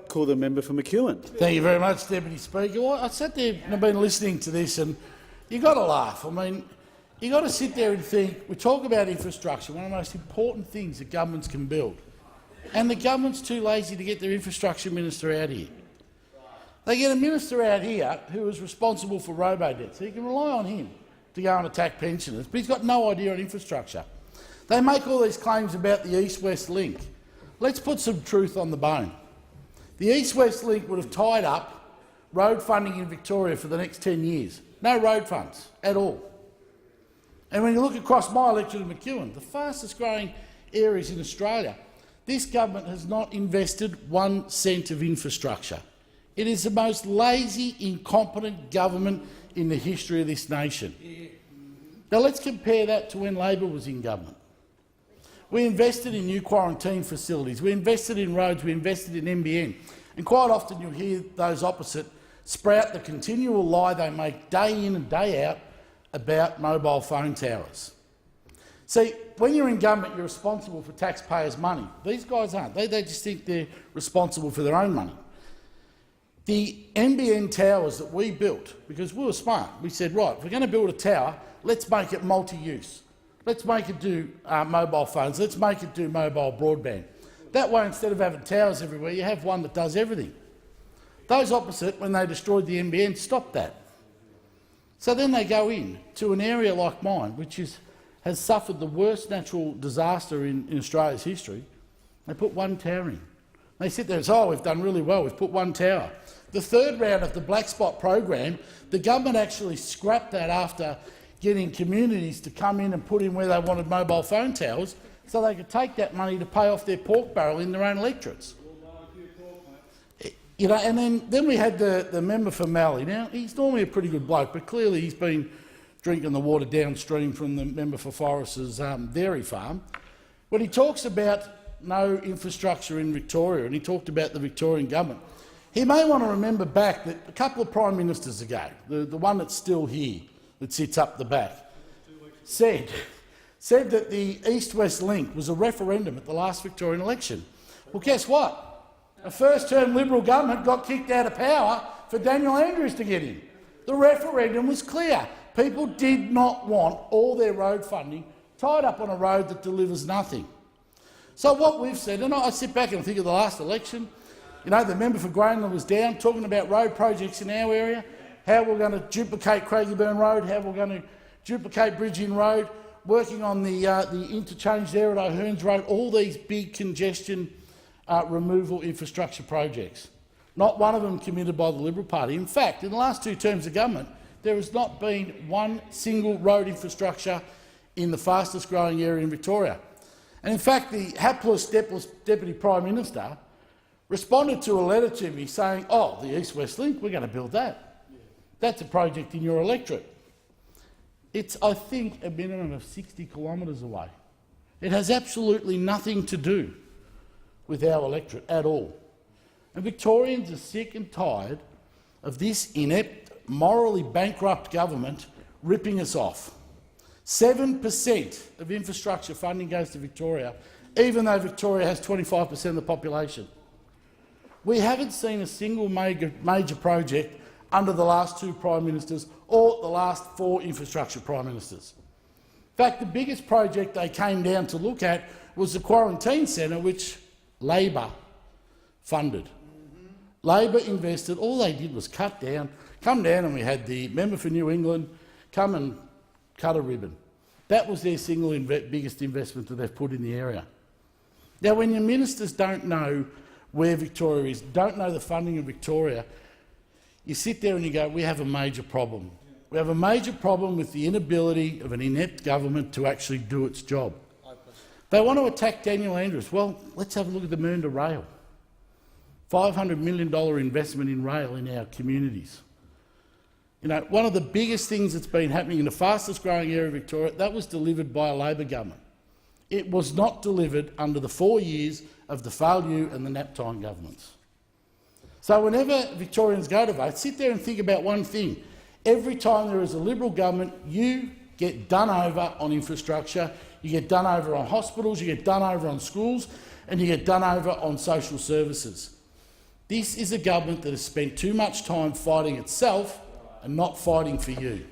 Call the member for McEwen. Thank you very much, Deputy Speaker. Well, I sat there and I've been listening to this, and you've got to laugh. I mean, you've got to sit there and think, we talk about infrastructure, one of the most important things that governments can build, and the government's too lazy to get their infrastructure minister out here. They get a minister out here who is responsible for robo-debt, so you can rely on him to go and attack pensioners, but he's got no idea on infrastructure. They make all these claims about the East-West link. Let's put some truth on the bone. The East-West link would have tied up road funding in Victoria for the next 10 years. No road funds at all. And when you look across my electorate of McEwen, the fastest growing areas in Australia, this government has not invested 1 cent of infrastructure. It is the most lazy, incompetent government in the history of this nation. Now let's compare that to when Labor was in government. We invested in new quarantine facilities, we invested in roads, we invested in NBN, and quite often you'll hear those opposite sprout the continual lie they make day in and day out about mobile phone towers. See, when you're in government, you're responsible for taxpayers' money. These guys aren't. They just think they're responsible for their own money. The NBN towers that we built, because we were smart, we said, right, if we're going to build a tower, let's make it multi-use. Let's make it do mobile phones. Let's make it do mobile broadband. That way, instead of having towers everywhere, you have one that does everything. Those opposite, when they destroyed the NBN, stopped that. So then they go in to an area like mine, which has suffered the worst natural disaster in Australia's history. They put one tower in. They sit there and say, oh, we've done really well, we've put one tower. The third round of the Black Spot program, the government actually scrapped that after getting communities to come in and put in where they wanted mobile phone towers so they could take that money to pay off their pork barrel in their own electorates. You know, and then we had the member for Mallee. Now, he's normally a pretty good bloke, but clearly he's been drinking the water downstream from the member for Forrest's dairy farm. When he talks about no infrastructure in Victoria, and he talked about the Victorian government, he may want to remember back that a couple of prime ministers ago, the one that's still here, that sits up the back, said that the East-West link was a referendum at the last Victorian election. Well, guess what? A first-term Liberal government got kicked out of power for Daniel Andrews to get in. The referendum was clear. People did not want all their road funding tied up on a road that delivers nothing. So what we've said, and I sit back and think of the last election, you know, the member for Grainland was down talking about road projects in our area, how we're going to duplicate Craigieburn Road, how we're going to duplicate Bridge Inn Road, working on the interchange there at O'Hearns Road, all these big congestion removal infrastructure projects. Not one of them committed by the Liberal Party. In fact, in the last 2 terms of government, there has not been one single road infrastructure in the fastest growing area in Victoria. And in fact, the hapless Deputy Prime Minister responded to a letter to me saying, oh, the East-West link, we're going to build that. That's a project in your electorate. It's, I think, a minimum of 60 kilometres away. It has absolutely nothing to do with our electorate at all. And Victorians are sick and tired of this inept, morally bankrupt government ripping us off. 7% of infrastructure funding goes to Victoria, even though Victoria has 25% of the population. We haven't seen a single major project under the last 2 Prime Ministers or the last 4 infrastructure Prime Ministers. In fact, the biggest project they came down to look at was the quarantine centre, which Labor funded. Labor invested. All they did was come down and we had the member for New England come and cut a ribbon. That was their single biggest investment that they've put in the area. Now, when your ministers don't know where Victoria is, don't know the funding of Victoria, you sit there and you go, we have a major problem. We have a major problem with the inability of an inept government to actually do its job. They want to attack Daniel Andrews. Well, let's have a look at the Moondah Rail. $500 million investment in rail in our communities. You know, one of the biggest things that's been happening in the fastest growing area of Victoria, that was delivered by a Labor government. It was not delivered under the 4 years of the Failure and the Naptime governments. So whenever Victorians go to vote, sit there and think about one thing. Every time there is a Liberal government, you get done over on infrastructure, you get done over on hospitals, you get done over on schools, and you get done over on social services. This is a government that has spent too much time fighting itself and not fighting for you.